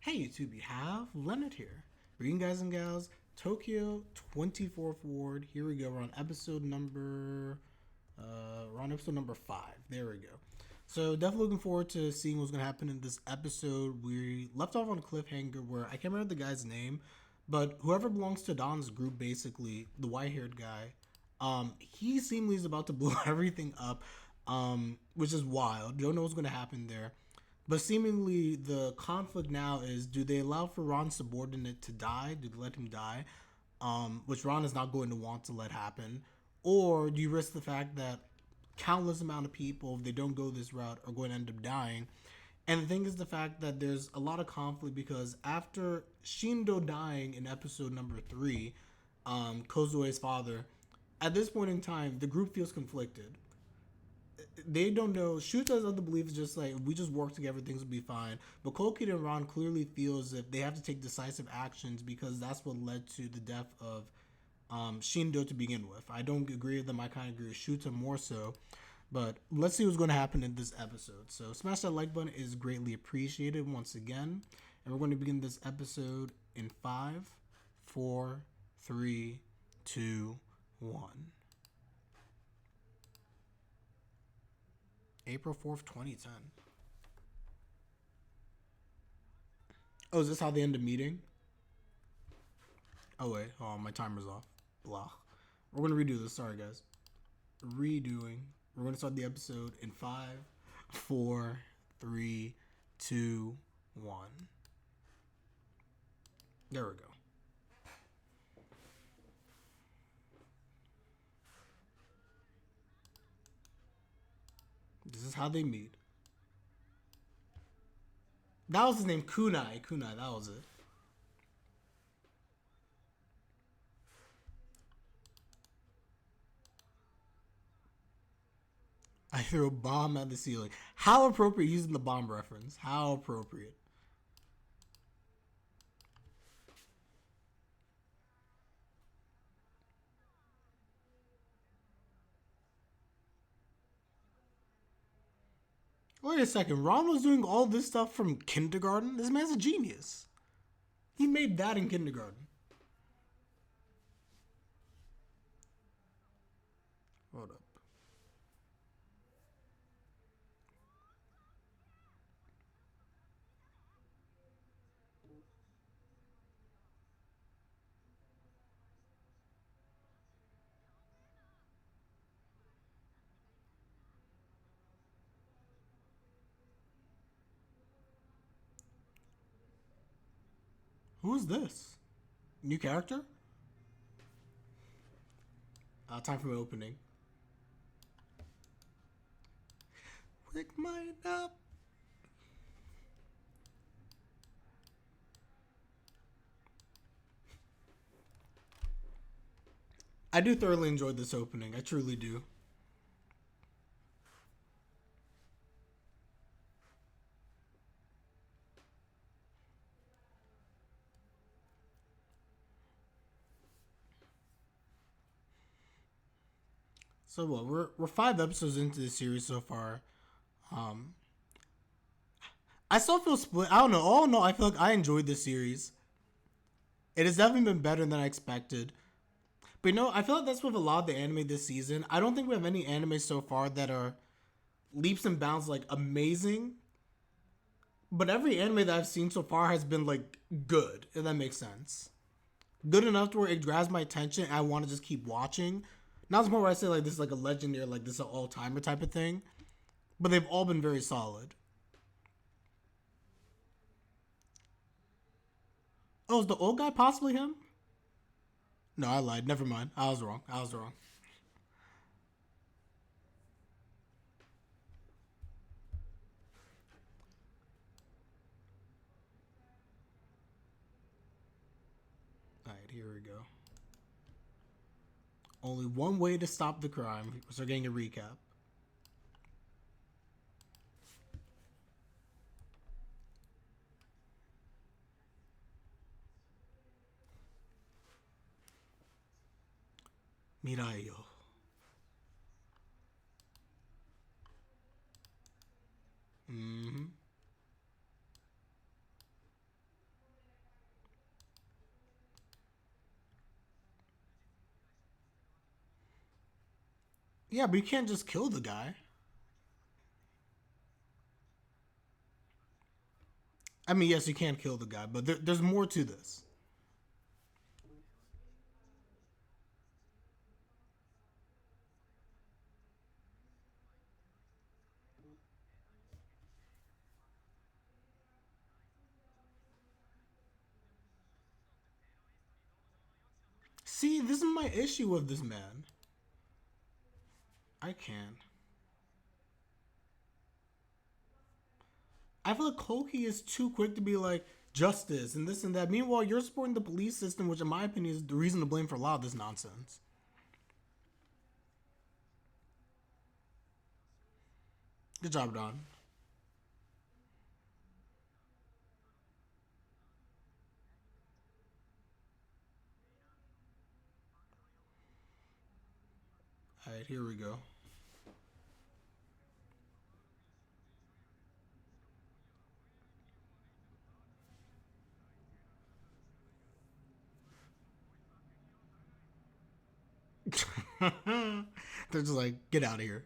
Hey YouTube, you have Leonard here. Reading guys and gals, Tokyo 24 Forward. Here we go. We're on episode number 5. There we go. So definitely looking forward to seeing what's gonna happen in this episode. We left off on a cliffhanger where I can't remember the guy's name, but whoever belongs to Don's group, basically the white-haired guy, he seemingly is about to blow everything up, which is wild. Don't know what's gonna happen there. But seemingly, the conflict now is: do they allow for Ron's subordinate to die? Do they let him die? Which Ron is not going to want to let happen. Or do you risk the fact that countless amount of people, if they don't go this route, are going to end up dying? And the thing is the fact that there's a lot of conflict because after Shindo dying in episode number 3, Kozue's father, at this point in time, the group feels conflicted. They don't know. Shuuta's other belief is just like, we just work together, things will be fine. But Kouki and Ran clearly feels that they have to take decisive actions because that's what led to the death of Shindo to begin with. I don't agree with them. I kind of agree with Shuuta more so. But let's see what's going to happen in this episode. So smash that like button is greatly appreciated once again. And we're going to begin this episode in 5, 4, 3, 2, 1. April 4th, 2010. Oh, is this how they end the meeting? Oh, wait. Oh, my timer's off. Blah. We're going to redo this. Sorry, guys. Redoing. We're going to start the episode in 5, 4, 3, 2, 1. There we go. This is how they meet. That was his name, Kunai. Kunai, that was it. I threw a bomb at the ceiling. How appropriate using the bomb reference. How appropriate. Wait a second. Ron was doing all this stuff from kindergarten? This man's a genius. He made that in kindergarten. Hold up. Who is this? New character? Time for my opening. Wake mine up. I do thoroughly enjoy this opening. I truly do. So what? We're 5 episodes into the series so far. Um, I still feel split. I don't know. All in all, I feel like I enjoyed this series. It has definitely been better than I expected. But I feel like that's with a lot of the anime this season. I don't think we have any anime so far that are leaps and bounds like amazing. But every anime that I've seen so far has been like good, if that makes sense. Good enough to where it grabs my attention and I want to just keep watching. Not as more where I say like this is like a legendary, like this is an all timer type of thing. But they've all been very solid. Oh, is the old guy possibly him? No, I lied. Never mind. I was wrong. I was wrong. Alright, here we go. Only one way to stop the crime. So we're getting a recap. Mirayo. Mm-hmm. Yeah, but you can't just kill the guy. I mean, yes, you can kill the guy, but there's more to this. See, this is my issue with this man. I can't. I feel like Kouki is too quick to be like justice and this and that. Meanwhile, you're supporting the police system, which in my opinion is the reason to blame for a lot of this nonsense. Good job, Don. All right, here we go. They're just like, get out of here.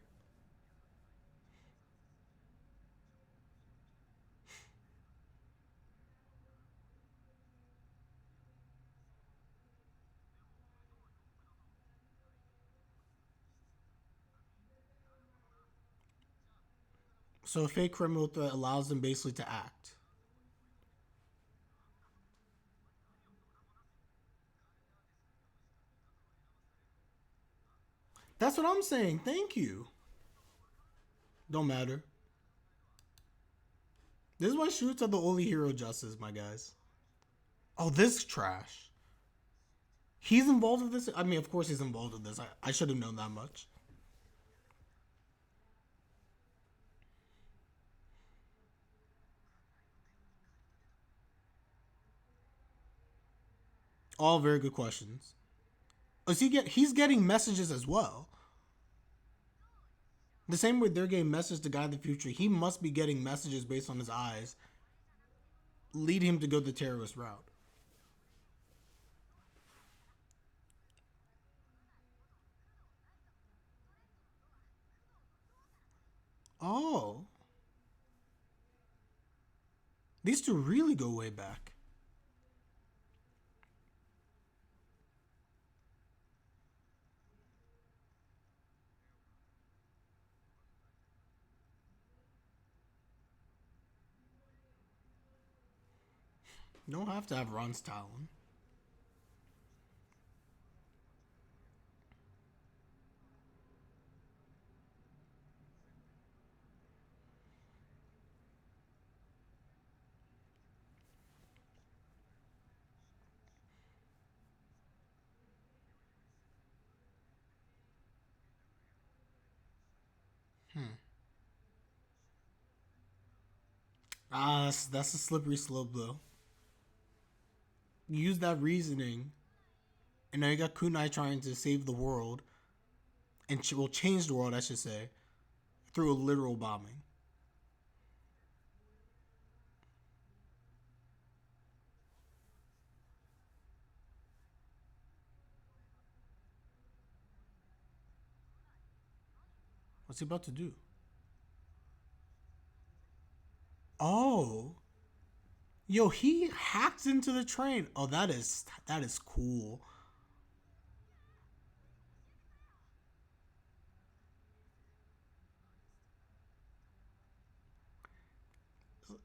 So a fake criminal that allows them basically to act. That's what I'm saying. Thank you. Don't matter. This is why Shuuta the only hero justice, my guys. Oh, this trash. He's involved with this. I mean, of course he's involved with this. I should have known that much. All very good questions. Is he get? He's getting messages as well. The same way they're getting messages to guide the future, he must be getting messages based on his eyes, lead him to go the terrorist route. Oh, these two really go way back. You don't have to have Ron's talent. Hmm. That's a slippery slope though. You use that reasoning, and now you got Kunai trying to save the world, and will change the world, I should say, through a literal bombing. What's he about to do? Oh, yo, he hacked into the train. Oh, that is cool.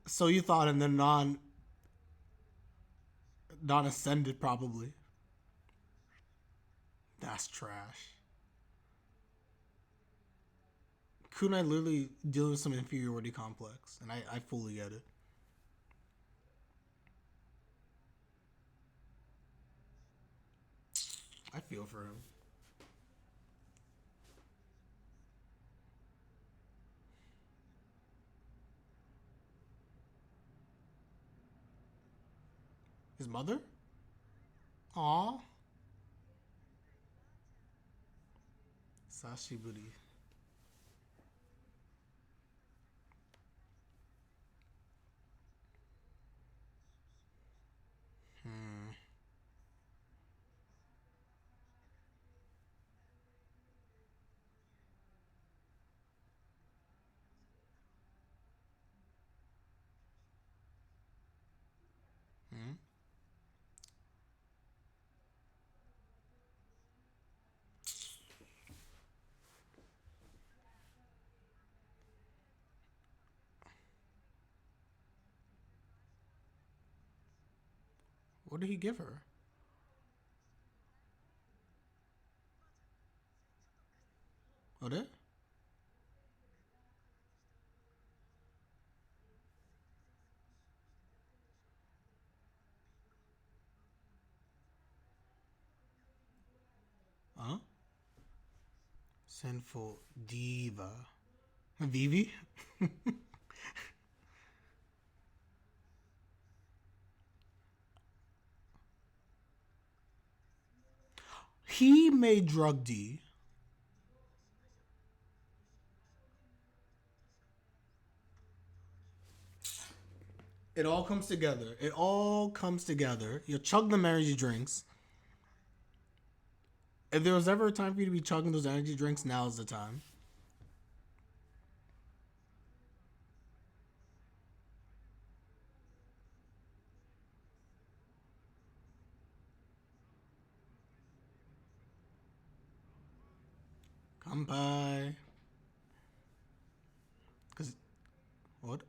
So you thought, and then non ascended probably. That's trash. Kunai literally dealing with some inferiority complex, and I fully get it. I feel for him. His mother? Aw. Sashiburi. Hmm. What did he give her? Oh, did? Huh? Sinful diva. Vivi? He made Drug D. It all comes together. It all comes together. You chug them energy drinks. If there was ever a time for you to be chugging those energy drinks, now is the time. Kampai. Cause what?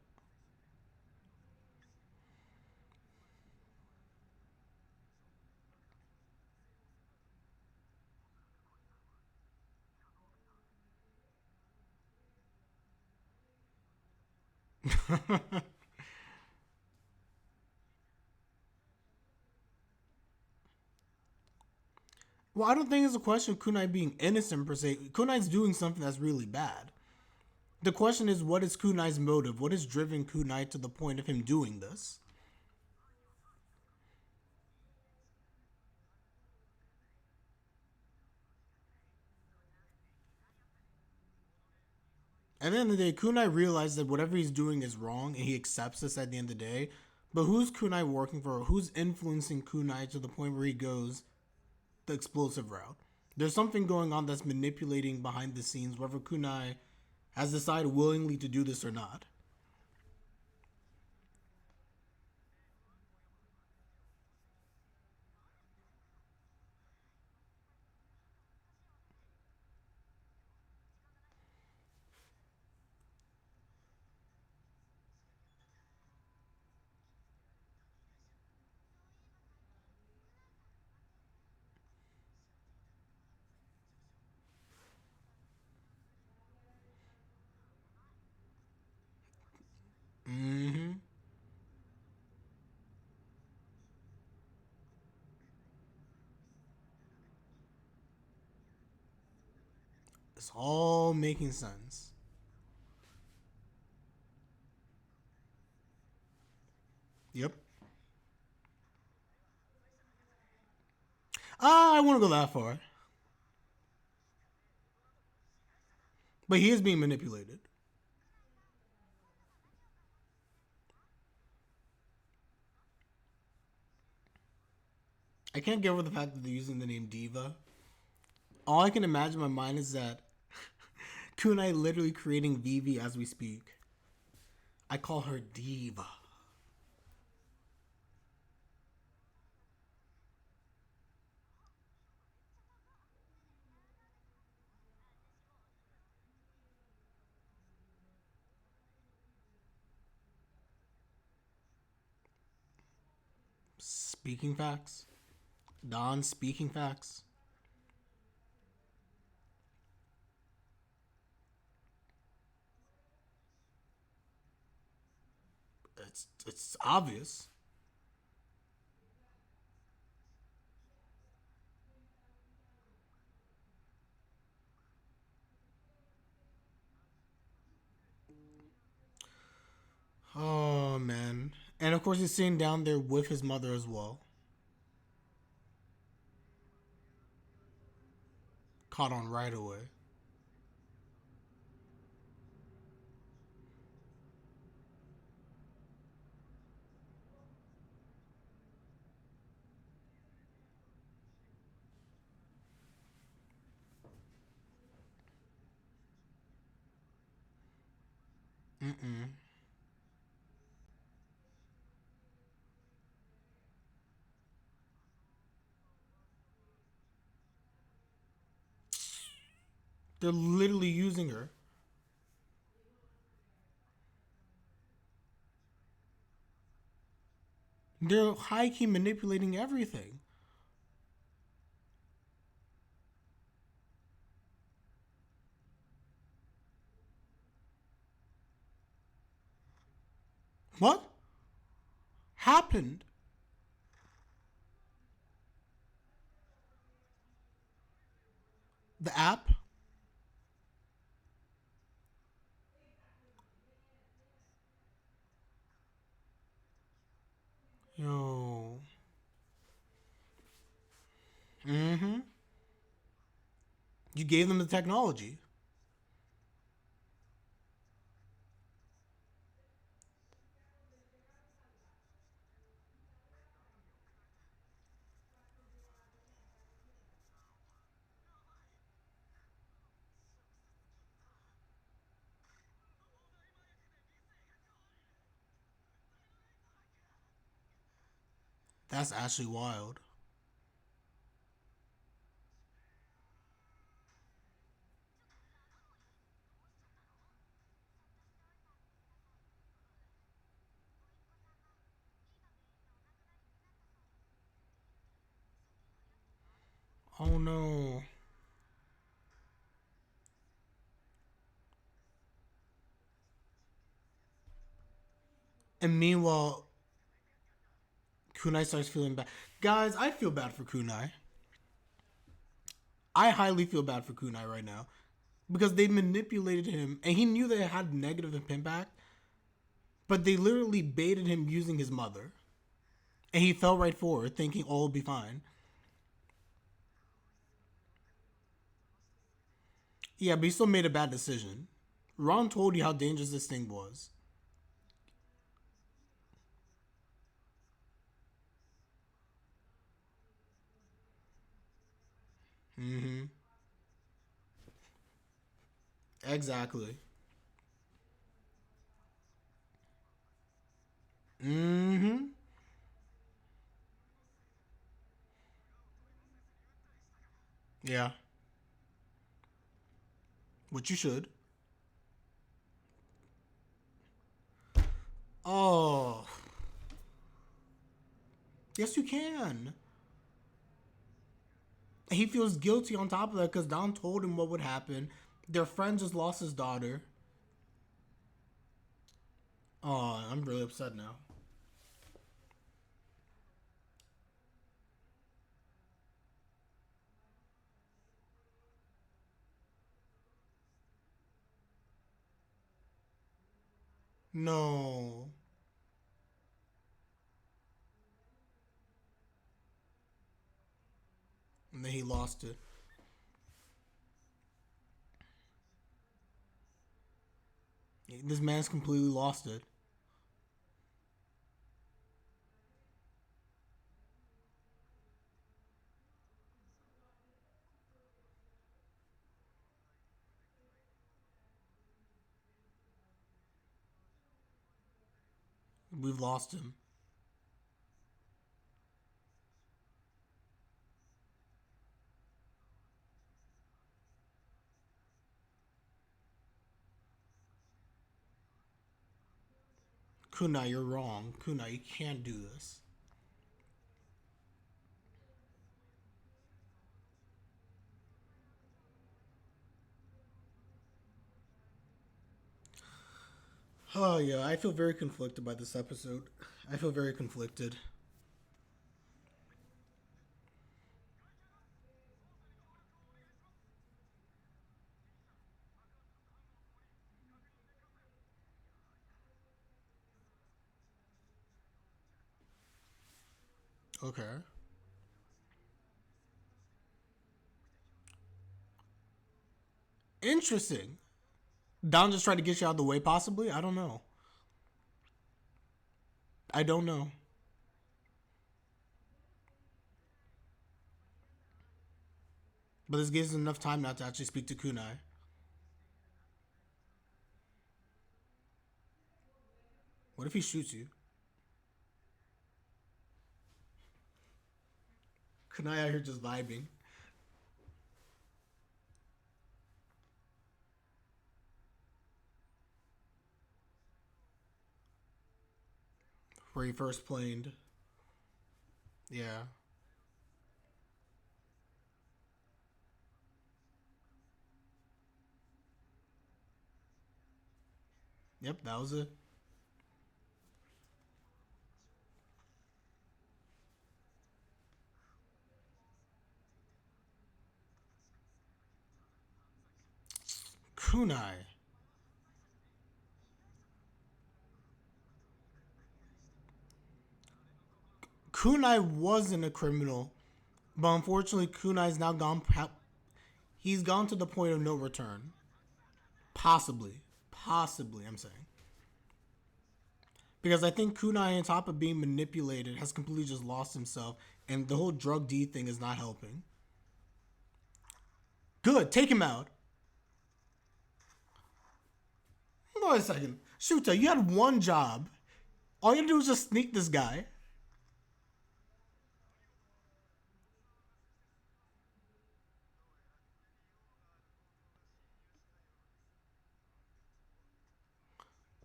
Well, I don't think it's a question of Kunai being innocent per se. Kunai's doing something that's really bad. The question is, what is Kunai's motive? What has driven Kunai to the point of him doing this? At the end of the day, Kunai realized that whatever he's doing is wrong, and he accepts this at the end of the day. But who's Kunai working for? Who's influencing Kunai to the point where he goes the explosive route? There's something going on that's manipulating behind the scenes, whether Kunai has decided willingly to do this or not. Mm-hmm. It's all making sense. Yep. I wouldn't go that far. But he is being manipulated. I can't get over the fact that they're using the name Diva. All I can imagine in my mind is that Kunai literally creating Vivi as we speak. I call her Diva. Speaking facts. Don speaking facts. It's obvious. Oh man. And of course he's sitting down there with his mother as well. Caught on right away. Mm-mm. They're literally using her. They're high key manipulating everything. What happened? The app? Yo. Mm-hmm. You gave them the technology. That's actually wild. Oh no. And meanwhile, Kunai starts feeling bad. Guys, I feel bad for Kunai. I highly feel bad for Kunai right now. Because they manipulated him and he knew that it had negative impact, but they literally baited him using his mother. And he fell right for it, thinking all will be fine. Yeah, but he still made a bad decision. Ron told you how dangerous this thing was. Mm-hmm. Exactly. Mm-hmm. Yeah. Which you should. Oh. Yes, you can. He feels guilty on top of that because Don told him what would happen. Their friend just lost his daughter. Oh, I'm really upset now. No. And then he lost it. This man's completely lost it. We've lost him. Kunai, you're wrong. Kunai, you can't do this. Oh, yeah, I feel very conflicted by this episode. I feel very conflicted. Okay. Interesting. Don just tried to get you out of the way, possibly? I don't know. I don't know. But this gives him enough time not to actually speak to Kunai. What if he shoots you? Kunai out here just vibing. Where he first planed. Yeah. Yep, that was it. Kunai. Kunai wasn't a criminal, but unfortunately, Kunai's now gone. He's gone to the point of no return. Possibly, possibly. I'm saying because I think Kunai, on top of being manipulated, has completely just lost himself, and the whole drug D thing is not helping. Good, take him out. Hold on a second, Shuuta. You had one job. All you had to do was just sneak this guy.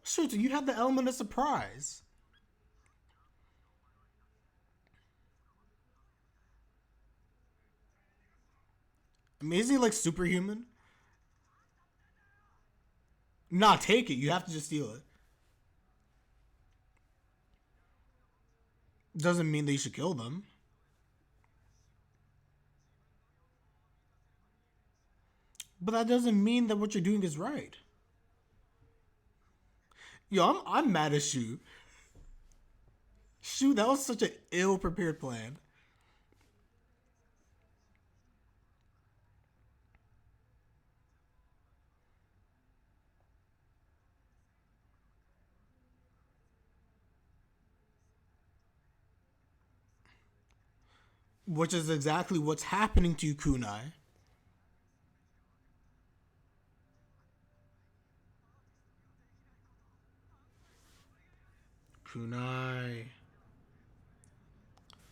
Shuuta, you had the element of surprise. I mean, isn't he like superhuman? Not take it. You have to just steal it. Doesn't mean that you should kill them. But that doesn't mean that what you're doing is right. Yo, I'm mad at Shu. Shu, that was such an ill prepared plan. Which is exactly what's happening to you, Kunai. Kunai.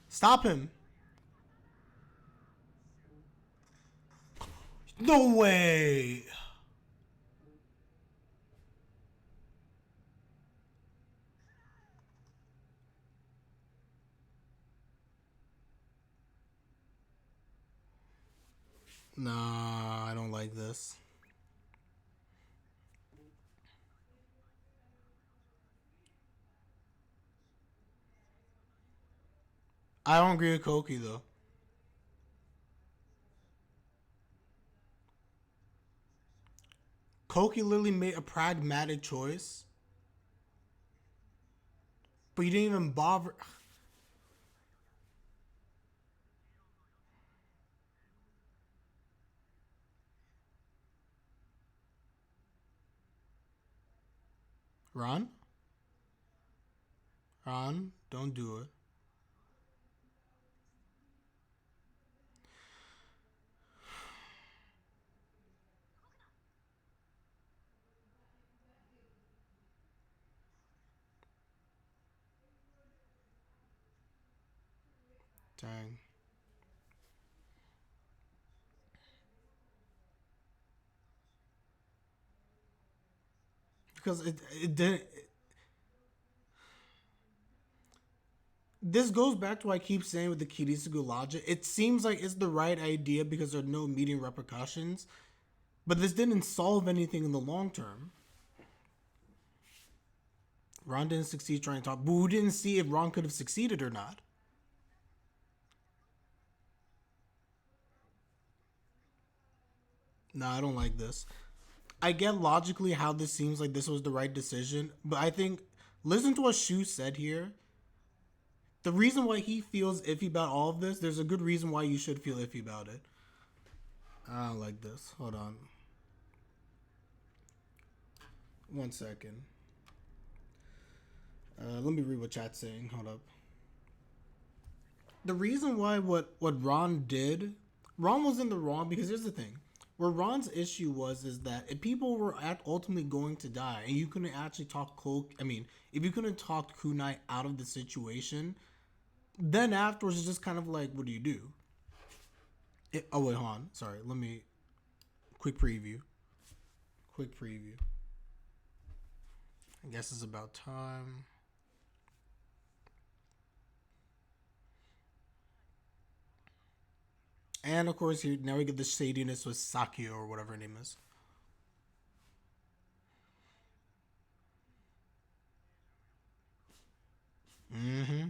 Stop him. No way. Nah, I don't like this. I don't agree with Kouki though. Kouki literally made a pragmatic choice, but you didn't even bother. Ron? Ron, don't do it. Dang. Because it didn't. This goes back to what I keep saying with the Kirisugu logic. It seems like it's the right idea because there are no immediate repercussions, but this didn't solve anything in the long term. Ron didn't succeed trying to talk, but we didn't see if Ron could have succeeded or not. Nah, I don't like this. I get logically how this seems like this was the right decision, but I think listen to what Shu said here. The reason why he feels iffy about all of this, there's a good reason why you should feel iffy about it. I don't like this. Hold on. One second. Let me read what chat's saying. Hold up. The reason why what Ron did, Ron was in the wrong because here's the thing. Where Ron's issue was is that if people were ultimately going to die and you couldn't actually talk Cole, I mean, if you couldn't talk Kunai out of the situation, then afterwards it's just kind of like, what do you do? Oh wait, hold on. Sorry, let me quick preview. Quick preview. I guess it's about time. And of course, now we get the shadiness with Sakio or whatever her name is. Mm-hmm.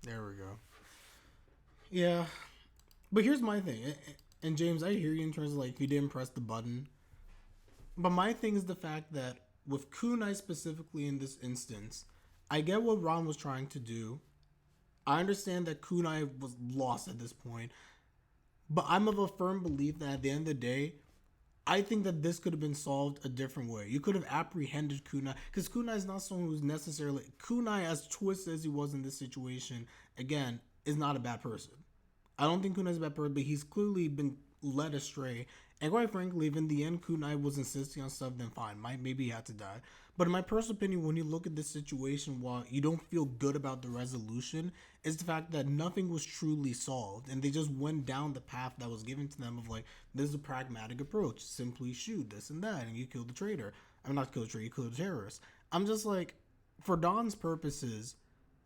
There we go. Yeah, but here's my thing. And James, I hear you in terms of like you didn't press the button. But my thing is the fact that with Kunai specifically in this instance, I get what Ron was trying to do. I understand that Kunai was lost at this point, but I'm of a firm belief that at the end of the day, I think that this could have been solved a different way. You could have apprehended Kunai because Kunai is not someone who's necessarily Kunai, as twisted as he was in this situation. Again, is not a bad person. I don't think Kunai's a bad person, but he's clearly been led astray. And quite frankly, if in the end Kunai was insisting on stuff, then fine. Maybe he had to die. But in my personal opinion, when you look at this situation, while you don't feel good about the resolution, is the fact that nothing was truly solved. And they just went down the path that was given to them of like, this is a pragmatic approach. Simply shoot this and that, and you kill the traitor. I'm not kill the traitor, you kill the terrorist. I'm just like, for Don's purposes,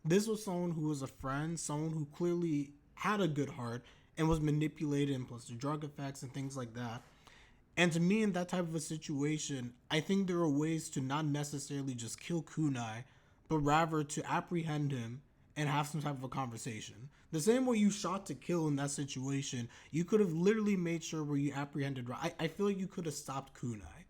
this was someone who was a friend, someone who clearly had a good heart and was manipulated, and plus the drug effects and things like that. And to me, in that type of a situation, I think there are ways to not necessarily just kill Kunai, but rather to apprehend him and have some type of a conversation. The same way you shot to kill in that situation, you could have literally made sure where you apprehended. I feel like you could have stopped Kunai.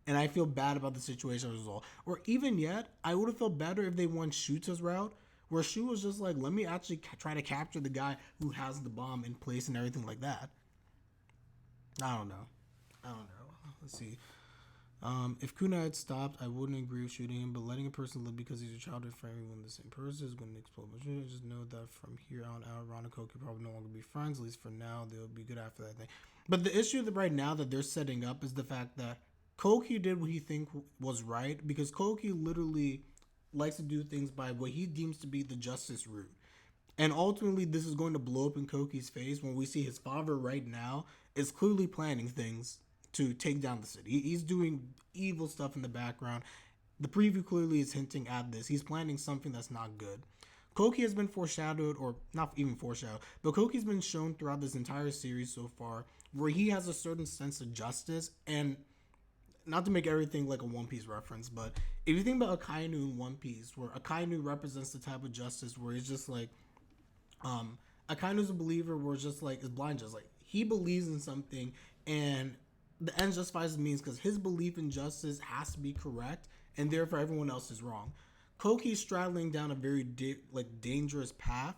And I feel bad about the situation as well. Or even yet, I would have felt better if they went Shuuta's route, where Shu was just like, let me actually try to capture the guy who has the bomb in place and everything like that. I don't know. Let's see. If Kunai had stopped, I wouldn't agree with shooting him, but letting a person live because he's a childhood friend when the same person is going to explode. But just know that from here on out, Ran and Kouki probably no longer be friends, at least for now. They'll be good after that thing. But the issue that right now that they're setting up is the fact that Kouki did what he think was right, because Kouki literally likes to do things by what he deems to be the justice route. And ultimately, this is going to blow up in Kouki's face when we see his father right now is clearly planning things to take down the city. He's doing evil stuff in the background. The preview clearly is hinting at this. He's planning something that's not good. Kouki has been foreshadowed, or not even foreshadowed, but Koki's been shown throughout this entire series so far where he has a certain sense of justice. And not to make everything like a One Piece reference, but if you think about Akainu in One Piece, where Akainu represents the type of justice where he's just like, Akainu's a believer where it's just like, is blind just like, he believes in something and the end justifies the means because his belief in justice has to be correct and therefore everyone else is wrong. Koki's straddling down a very dangerous path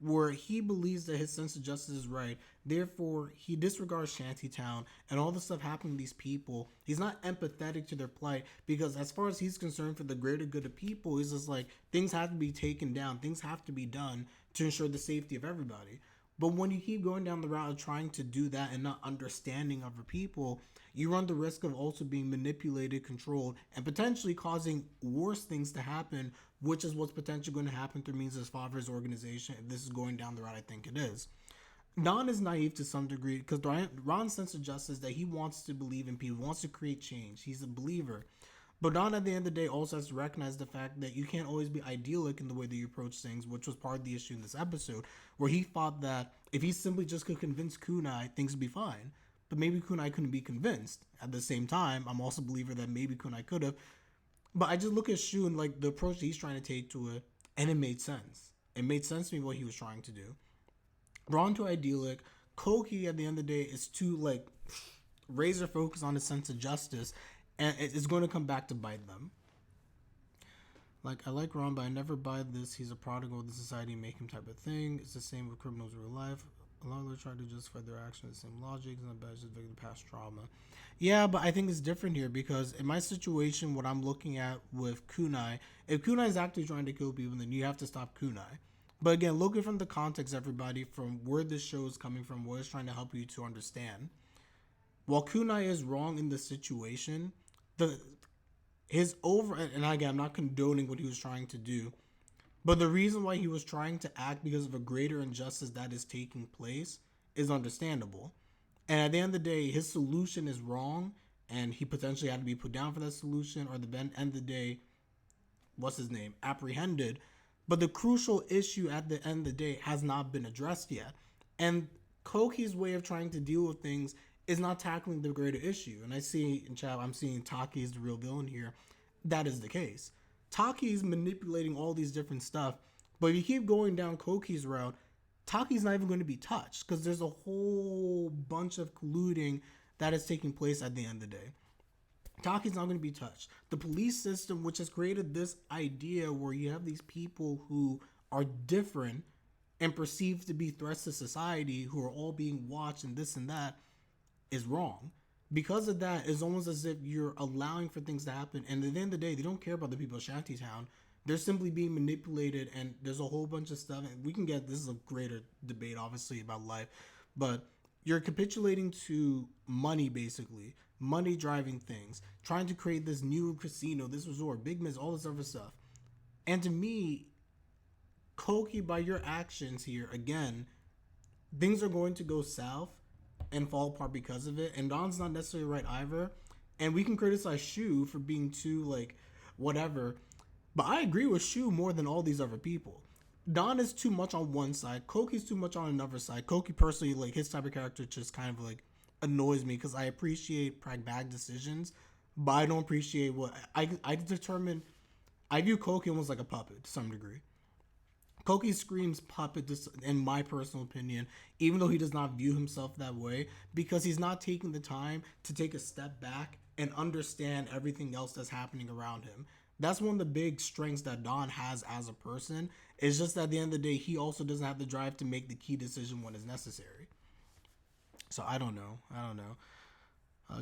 where he believes that his sense of justice is right. Therefore, he disregards Shantytown and all the stuff happening to these people. He's not empathetic to their plight because as far as he's concerned for the greater good of people, he's just like, things have to be taken down. Things have to be done to ensure the safety of everybody. But when you keep going down the route of trying to do that and not understanding other people, you run the risk of also being manipulated, controlled, and potentially causing worse things to happen, which is what's potentially going to happen through means his father's organization. If this is going down the route I think it is. Don is naive to some degree because Ron's sense of justice is that he wants to believe in people, wants to create change. He's a believer. But Don, at the end of the day, also has to recognize the fact that you can't always be idyllic in the way that you approach things, which was part of the issue in this episode, where he thought that if he simply just could convince Kunai, things would be fine. But maybe Kunai couldn't be convinced. At the same time, I'm also a believer that maybe Kunai could have. But I just look at Shu and like the approach that he's trying to take to it, and it made sense. It made sense to me what he was trying to do. Ron too idyllic. Kouki, at the end of the day, is too like razor focused on his sense of justice, and it's going to come back to bite them. Like, I like Ron, but I never buy this. He's a prodigal of the society, make him type of thing. It's the same with criminals in real life. A lot of them try to justify their actions, the same logic, and bad just the past trauma. Yeah, but I think it's different here because in my situation, what I'm looking at with Kunai, if Kunai is actually trying to kill people, then you have to stop Kunai. But again, looking from the context, everybody, from where this show is coming from, what it's trying to help you to understand. While Kunai is wrong in this situation, and again, I'm not condoning what he was trying to do, but the reason why he was trying to act because of a greater injustice that is taking place is understandable. And at the end of the day, his solution is wrong, and he potentially had to be put down for that solution, or at the end of the day, apprehended. But the crucial issue at the end of the day has not been addressed yet. And Kouki's way of trying to deal with things is not tackling the greater issue. And I see in chat, I'm seeing Taki is the real villain here. That is the case. Taki is manipulating all these different stuff, but if you keep going down Kouki's route, Taki's not even going to be touched because there's a whole bunch of colluding that is taking place at the end of the day. Taki's not going to be touched. The police system, which has created this idea where you have these people who are different and perceived to be threats to society, who are all being watched and this and that, is wrong. Because of that, it's almost as if you're allowing for things to happen. And at the end of the day, they don't care about the people of Shantytown. They're simply being manipulated, and there's a whole bunch of stuff. And we can get, this is a greater debate, obviously, about life. But you're capitulating to money, basically. Money driving things. Trying to create this new casino, this resort, big miss, all this other stuff. And to me, Kouki, by your actions here, again, things are going to go south and fall apart because of it. And Don's not necessarily right either. And we can criticize Shu for being too, like, whatever. But I agree with Shu more than all these other people. Don is too much on one side. Kouki's too much on another side. Kouki personally, like, his type of character just kind of, like, annoys me because I appreciate pragmatic decisions, but I don't appreciate what I view Kouki almost like a puppet to some degree. Kouki screams puppet, in my personal opinion, even though he does not view himself that way, because he's not taking the time to take a step back and understand everything else that's happening around him. That's one of the big strengths that Don has as a person. It's just that at the end of the day, he also doesn't have the drive to make the key decision when it's necessary. So I don't know.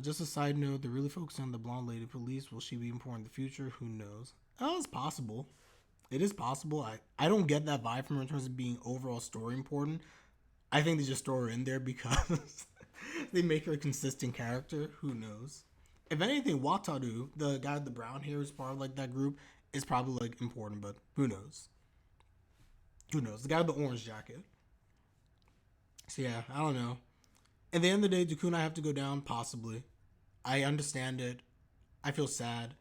Just a side note, they're really focusing on the blonde lady police. Will she be important in the future? Who knows? Oh, it's possible. It is possible. I don't get that vibe from her in terms of being overall story important. I think they just throw her in there because they make her a consistent character. Who knows? If anything, Wataru, the guy with the brown hair who's part of like that group, is probably like important, but who knows? Who knows? The guy with the orange jacket. So yeah, I don't know. At the end of the day, do Kunai have to go down? Possibly. I understand it. I feel sad.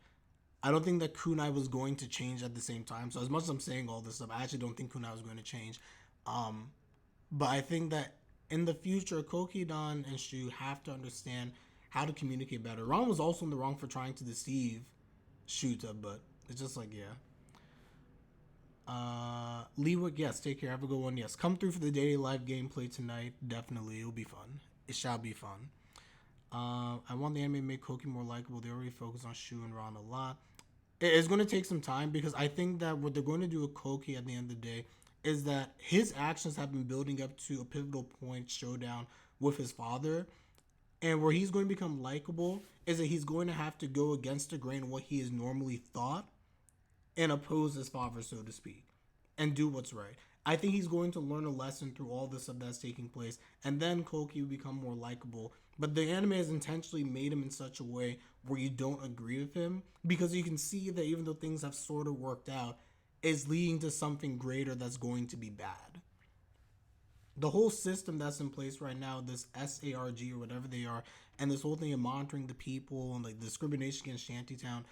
I don't think that Kunai was going to change at the same time. So as much as I'm saying all this stuff, I actually don't think Kunai was going to change. But I think that in the future, Kouki, Don, and Shu have to understand how to communicate better. Ran was also in the wrong for trying to deceive Shuuta, but it's just like, yeah. Leewick, yes, take care. Have a good one. Yes, come through for the daily live gameplay tonight. Definitely, it'll be fun. It shall be fun. I want the anime to make Kouki more likable. They already focus on Shu and Ran a lot. It's going to take some time because I think that what they're going to do with Kouki at the end of the day is that his actions have been building up to a pivotal point showdown with his father. And where he's going to become likable is that he's going to have to go against the grain of what he is normally thought and oppose his father, so to speak, and do what's right. I think he's going to learn a lesson through all this stuff that's taking place, and then Kouki will become more likable. But the anime has intentionally made him in such a way where you don't agree with him, because you can see that even though things have sort of worked out, it's leading to something greater that's going to be bad. The whole system that's in place right now, this SARG or whatever they are, and this whole thing of monitoring the people and like discrimination against Shantytown,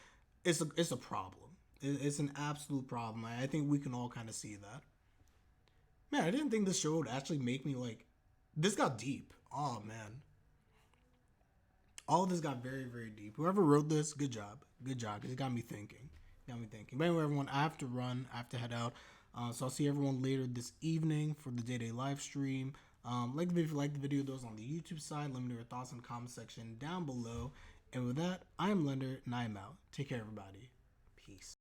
it's a problem. It's an absolute problem. I think we can all kind of see that. Man, I didn't think this show would actually make me like... This got deep. Oh, man. All of this got very, very deep. Whoever wrote this, good job. Good job. It got me thinking. But anyway, everyone, I have to run. I have to head out. So I'll see everyone later this evening for the day-to-day live stream. Like the video if you like the video. Those on the YouTube side. Let me know your thoughts in the comment section down below. And with that, I'm Leonard, and I'm out. Take care, everybody. Peace.